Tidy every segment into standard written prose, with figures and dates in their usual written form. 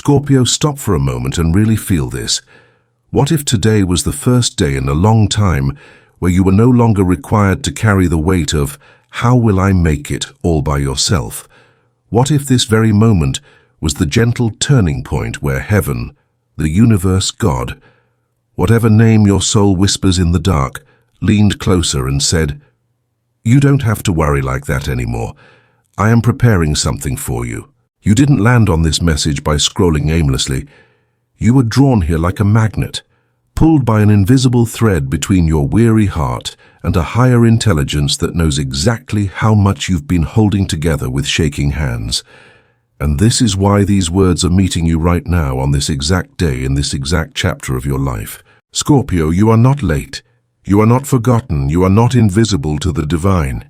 Scorpio, stop for a moment and really feel this. What if today was the first day in a long time where you were no longer required to carry the weight of, how will I make it, all by yourself? What if this very moment was the gentle turning point where heaven, the universe, God, whatever name your soul whispers in the dark, leaned closer and said, "You don't have to worry like that anymore. I am preparing something for you." You didn't land on this message by scrolling aimlessly. You were drawn here like a magnet, pulled by an invisible thread between your weary heart and a higher intelligence that knows exactly how much you've been holding together with shaking hands. And this is why these words are meeting you right now on this exact day in this exact chapter of your life. Scorpio, you are not late. You are not forgotten. You are not invisible to the divine.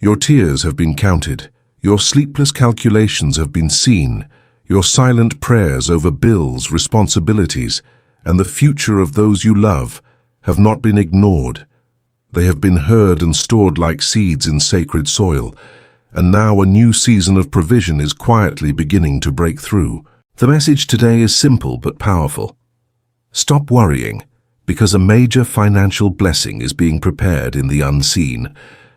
Your tears have been counted. Your sleepless calculations have been seen. Your silent prayers over bills, responsibilities, and the future of those you love have not been ignored. They have been heard and stored like seeds in sacred soil, and now a new season of provision is quietly beginning to break through. The message today is simple but powerful. Stop worrying, because a major financial blessing is being prepared in the unseen,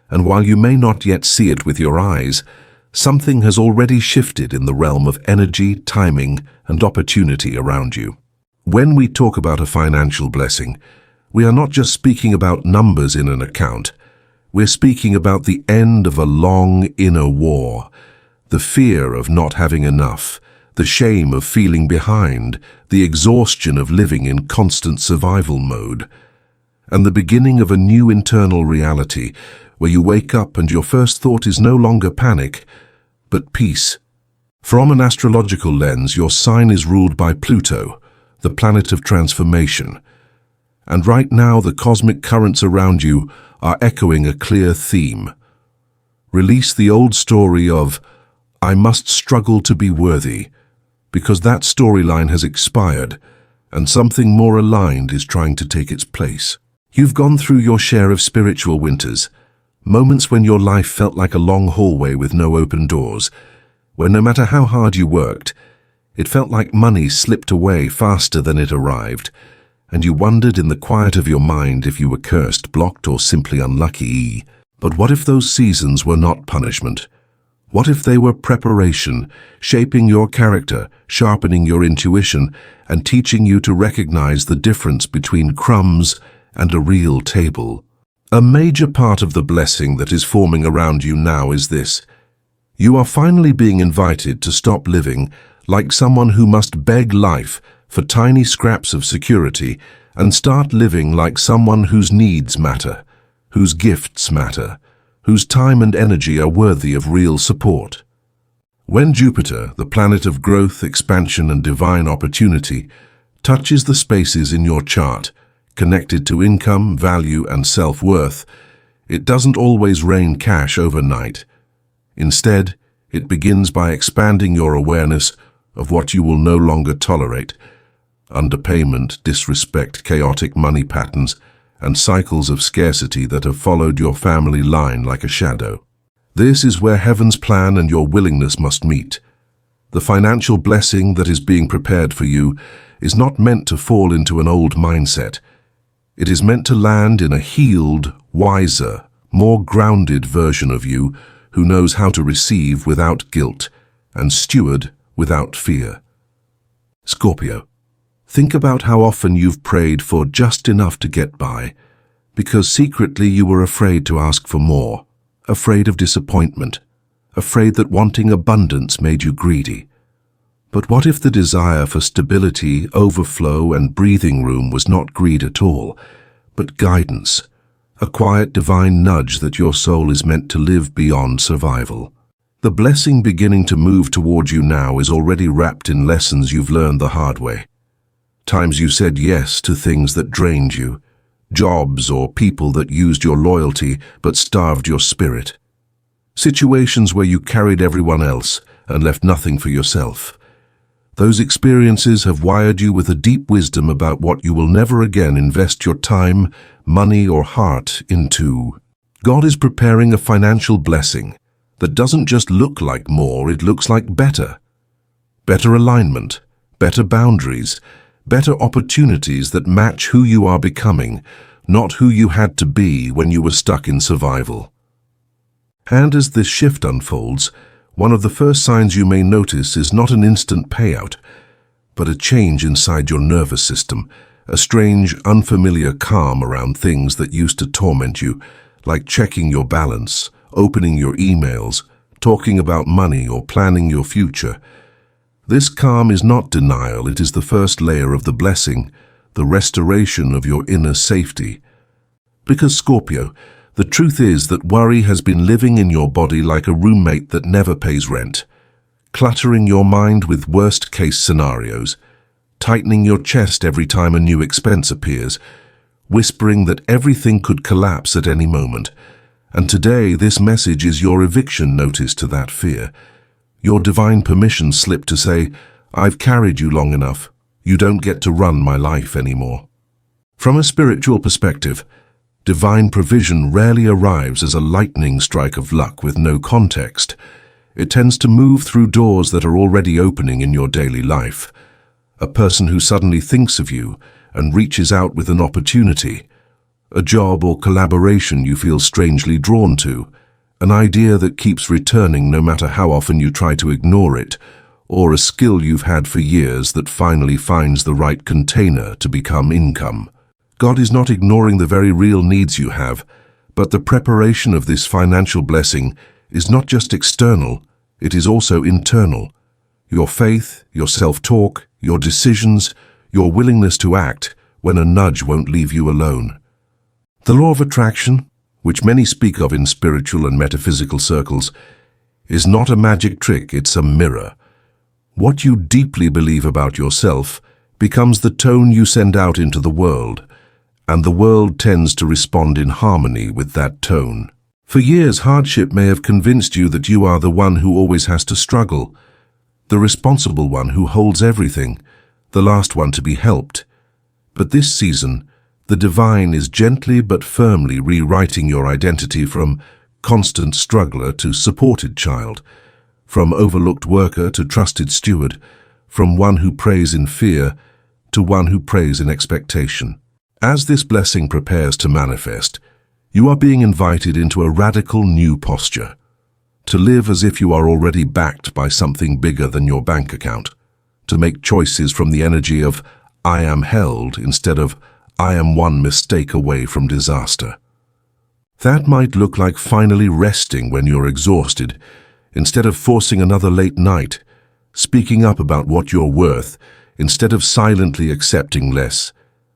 and while you may not yet see it with your eyes, something has already shifted in the realm of energy, timing, and opportunity around you. When we talk about a financial blessing, we are not just speaking about numbers in an account. We're speaking about the end of a long inner war, the fear of not having enough, the shame of feeling behind, the exhaustion of living in constant survival mode, and the beginning of a new internal reality where you wake up and your first thought is no longer panic, but peace. From an astrological lens, your sign is ruled by Pluto, the planet of transformation. And right now, the cosmic currents around you are echoing a clear theme. Release the old story of, "I must struggle to be worthy," because that storyline has expired, and something more aligned is trying to take its place. You've gone through your share of spiritual winters, moments when your life felt like a long hallway with no open doors, where no matter how hard you worked, it felt like money slipped away faster than it arrived, and you wondered in the quiet of your mind if you were cursed, blocked, or simply unlucky. But what if those seasons were not punishment? What if they were preparation, shaping your character, sharpening your intuition, and teaching you to recognize the difference between crumbs and a real table? A major part of the blessing that is forming around you now is this. You are finally being invited to stop living like someone who must beg life for tiny scraps of security and start living like someone whose needs matter, whose gifts matter, whose time and energy are worthy of real support. When Jupiter, the planet of growth, expansion, and divine opportunity, touches the spaces in your chart, connected to income, value, and self-worth, it doesn't always rain cash overnight. Instead, it begins by expanding your awareness of what you will no longer tolerate: underpayment, disrespect, chaotic money patterns, and cycles of scarcity that have followed your family line like a shadow. This is where heaven's plan and your willingness must meet. The financial blessing that is being prepared for you is not meant to fall into an old mindset. It is meant to land in a healed, wiser, more grounded version of you who knows how to receive without guilt and steward without fear. Scorpio, think about how often you've prayed for just enough to get by, because secretly you were afraid to ask for more, afraid of disappointment, afraid that wanting abundance made you greedy. But what if the desire for stability, overflow, and breathing room was not greed at all, but guidance, a quiet divine nudge that your soul is meant to live beyond survival? The blessing beginning to move toward you now is already wrapped in lessons you've learned the hard way. Times you said yes to things that drained you, jobs or people that used your loyalty but starved your spirit. Situations where you carried everyone else and left nothing for yourself. Those experiences have wired you with a deep wisdom about what you will never again invest your time, money, or heart into. God is preparing a financial blessing that doesn't just look like more, it looks like better. Better alignment, better boundaries, better opportunities that match who you are becoming, not who you had to be when you were stuck in survival. And as this shift unfolds, one of the first signs you may notice is not an instant payout, but a change inside your nervous system, a strange, unfamiliar calm around things that used to torment you, like checking your balance, opening your emails, talking about money or planning your future. This calm is not denial, it is the first layer of the blessing, the restoration of your inner safety. Because Scorpio, the truth is that worry has been living in your body like a roommate that never pays rent, cluttering your mind with worst-case scenarios, tightening your chest every time a new expense appears, whispering that everything could collapse at any moment. And today, this message is your eviction notice to that fear, your divine permission slip to say, "I've carried you long enough. You don't get to run my life anymore." From a spiritual perspective, divine provision rarely arrives as a lightning strike of luck with no context. It tends to move through doors that are already opening in your daily life. A person who suddenly thinks of you and reaches out with an opportunity, a job or collaboration you feel strangely drawn to, an idea that keeps returning no matter how often you try to ignore it, or a skill you've had for years that finally finds the right container to become income. God is not ignoring the very real needs you have, but the preparation of this financial blessing is not just external, it is also internal. Your faith, your self-talk, your decisions, your willingness to act when a nudge won't leave you alone. The law of attraction, which many speak of in spiritual and metaphysical circles, is not a magic trick, it's a mirror. What you deeply believe about yourself becomes the tone you send out into the world, and the world tends to respond in harmony with that tone. For years, hardship may have convinced you that you are the one who always has to struggle, the responsible one who holds everything, the last one to be helped. But this season, the divine is gently but firmly rewriting your identity from constant struggler to supported child, from overlooked worker to trusted steward, from one who prays in fear to one who prays in expectation. As this blessing prepares to manifest, you are being invited into a radical new posture, to live as if you are already backed by something bigger than your bank account, to make choices from the energy of "I am held" instead of "I am one mistake away from disaster." That might look like finally resting when you're exhausted, instead of forcing another late night, speaking up about what you're worth instead of silently accepting less,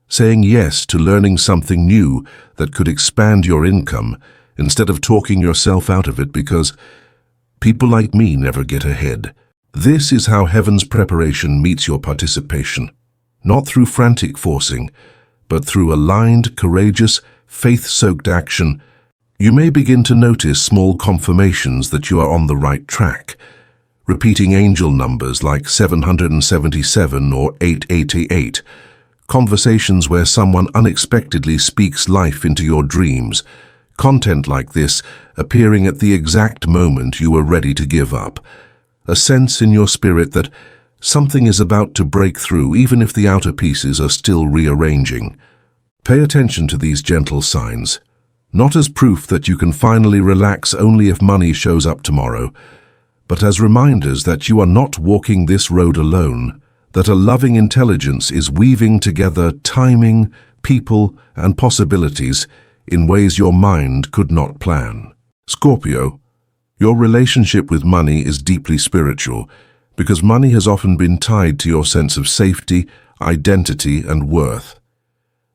saying yes to learning something new that could expand your income instead of talking yourself out of it because people like me never get ahead. This is how heaven's preparation meets your participation, not through frantic forcing, but through aligned, courageous, faith-soaked action. You may begin to notice small confirmations that you are on the right track, repeating angel numbers like 777 or 888, conversations where someone unexpectedly speaks life into your dreams, content like this appearing at the exact moment you were ready to give up, a sense in your spirit that something is about to break through even if the outer pieces are still rearranging. Pay attention to these gentle signs, not as proof that you can finally relax only if money shows up tomorrow, but as reminders that you are not walking this road alone, that a loving intelligence is weaving together timing, people, and possibilities in ways your mind could not plan. Scorpio, your relationship with money is deeply spiritual because money has often been tied to your sense of safety, identity, and worth.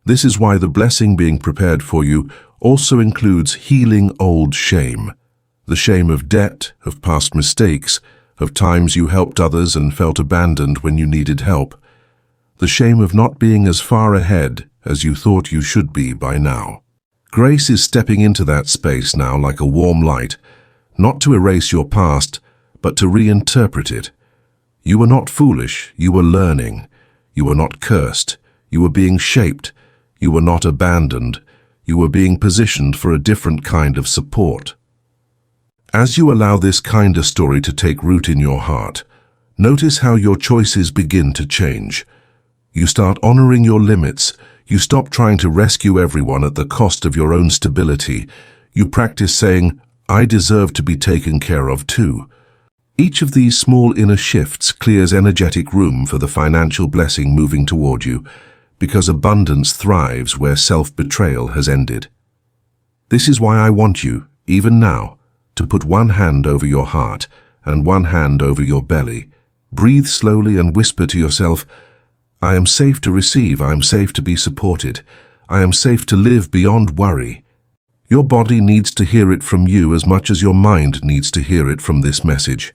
This is why the blessing being prepared for you also includes healing old shame, the shame of debt, of past mistakes, of times you helped others and felt abandoned when you needed help, the shame of not being as far ahead as you thought you should be by now. Grace is stepping into that space now like a warm light, not to erase your past, but to reinterpret it. You were not foolish, you were learning. You were not cursed, you were being shaped. You were not abandoned, you were being positioned for a different kind of support. As you allow this kinder story to take root in your heart, Notice how your choices begin to change. You start honoring your limits. You stop trying to rescue everyone at the cost of your own stability. You practice saying, "I deserve to be taken care of too." Each of these small inner shifts clears energetic room for the financial blessing moving toward you, because abundance thrives where self-betrayal has ended. This is why I want you, even now, to put one hand over your heart and one hand over your belly. Breathe slowly and whisper to yourself, "I am safe to receive, I am safe to be supported, I am safe to live beyond worry." Your body needs to hear it from you as much as your mind needs to hear it from this message.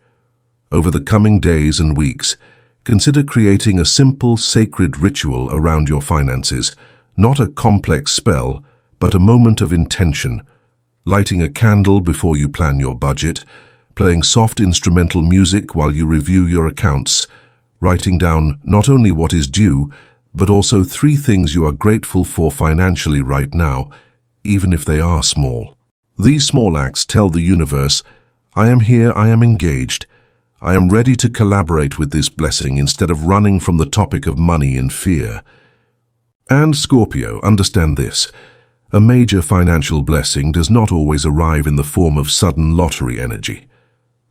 Over the coming days and weeks, consider creating a simple, sacred ritual around your finances, not a complex spell, but a moment of intention. Lighting a candle before you plan your budget, playing soft instrumental music while you review your accounts, writing down not only what is due, but also 3 things you are grateful for financially right now, even if they are small. These small acts tell the universe, "I am here, I am engaged. I am ready to collaborate with this blessing instead of running from the topic of money in fear." And Scorpio, understand this. A major financial blessing does not always arrive in the form of sudden lottery energy.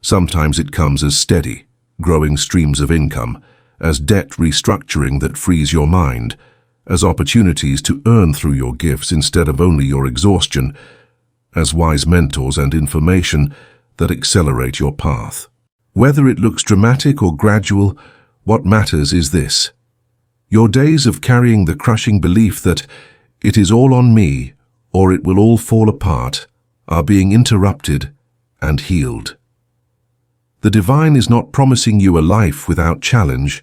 Sometimes it comes as steady, growing streams of income, as debt restructuring that frees your mind, as opportunities to earn through your gifts instead of only your exhaustion, as wise mentors and information that accelerate your path. Whether it looks dramatic or gradual, what matters is this. Your days of carrying the crushing belief that it is all on me or it will all fall apart are being interrupted and healed. The divine is not promising you a life without challenge,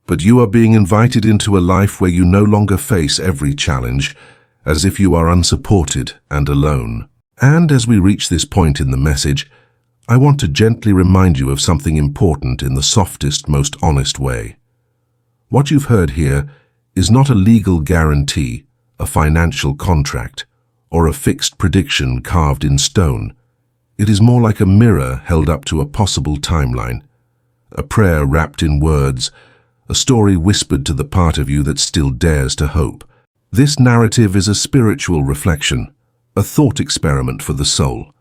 but you are being invited into a life where you no longer face every challenge as if you are unsupported and alone. And as we reach this point in the message, I want to gently remind you of something important in the softest, most honest way. What you've heard here is not a legal guarantee, a financial contract, or a fixed prediction carved in stone. It is more like a mirror held up to a possible timeline, a prayer wrapped in words, a story whispered to the part of you that still dares to hope. This narrative is a spiritual reflection, a thought experiment for the soul,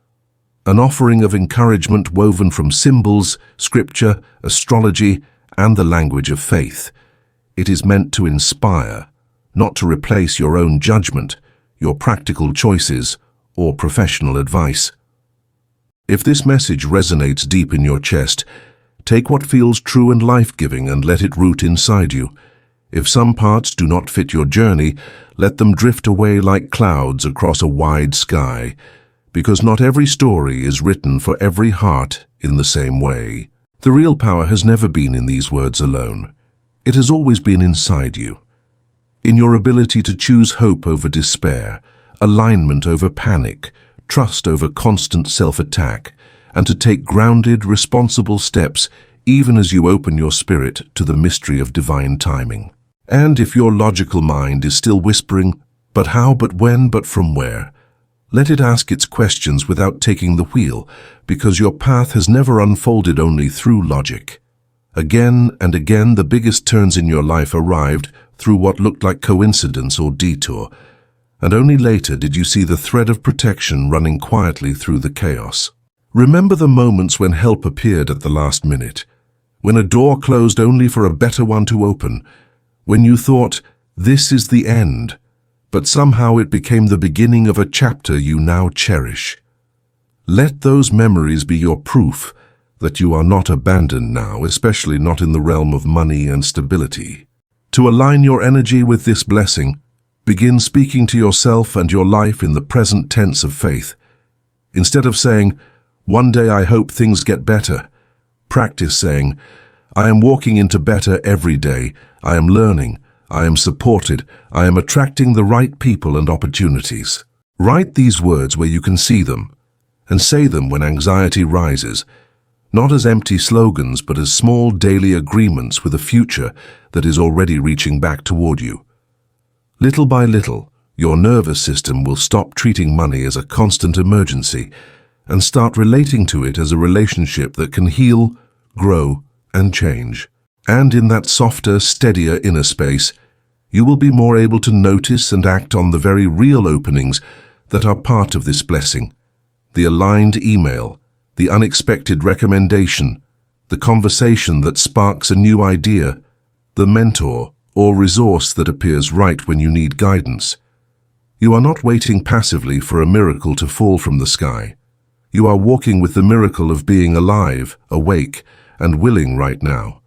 an offering of encouragement woven from symbols, scripture, astrology, and the language of faith. It is meant to inspire, not to replace your own judgment, your practical choices, or professional advice. If this message resonates deep in your chest, take what feels true and life-giving and let it root inside you. If some parts do not fit your journey, let them drift away like clouds across a wide sky, because not every story is written for every heart in the same way. The real power has never been in these words alone. It has always been inside you, in your ability to choose hope over despair, alignment over panic, trust over constant self-attack, and to take grounded, responsible steps even as you open your spirit to the mystery of divine timing. And if your logical mind is still whispering, "But how, but when, but from where?" let it ask its questions without taking the wheel, because your path has never unfolded only through logic. Again and again, the biggest turns in your life arrived through what looked like coincidence or detour, and only later did you see the thread of protection running quietly through the chaos. Remember the moments when help appeared at the last minute, when a door closed only for a better one to open, when you thought, "This is the end," but somehow it became the beginning of a chapter you now cherish. Let those memories be your proof that you are not abandoned now, especially not in the realm of money and stability. To align your energy with this blessing, begin speaking to yourself and your life in the present tense of faith. Instead of saying, "One day I hope things get better," practice saying, "I am walking into better every day. I am learning. I am supported. I am attracting the right people and opportunities." Write these words where you can see them, and say them when anxiety rises, not as empty slogans, but as small daily agreements with a future that is already reaching back toward you. Little by little, your nervous system will stop treating money as a constant emergency and start relating to it as a relationship that can heal, grow, and change. And in that softer, steadier inner space, you will be more able to notice and act on the very real openings that are part of this blessing. The aligned email, the unexpected recommendation, the conversation that sparks a new idea, the mentor or resource that appears right when you need guidance. You are not waiting passively for a miracle to fall from the sky. You are walking with the miracle of being alive, awake, and willing right now.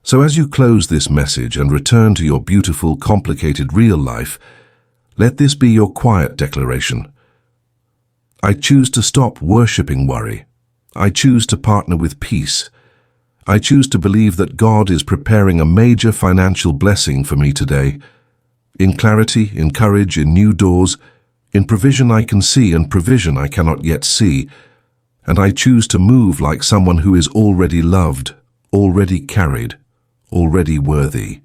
So as you close this message and return to your beautiful, complicated real life, let this be your quiet declaration. I choose to stop worshipping worry. I choose to partner with peace. I choose to believe that God is preparing a major financial blessing for me today. In clarity, in courage, in new doors, in provision I can see and provision I cannot yet see. And I choose to move like someone who is already loved, already carried, already worthy.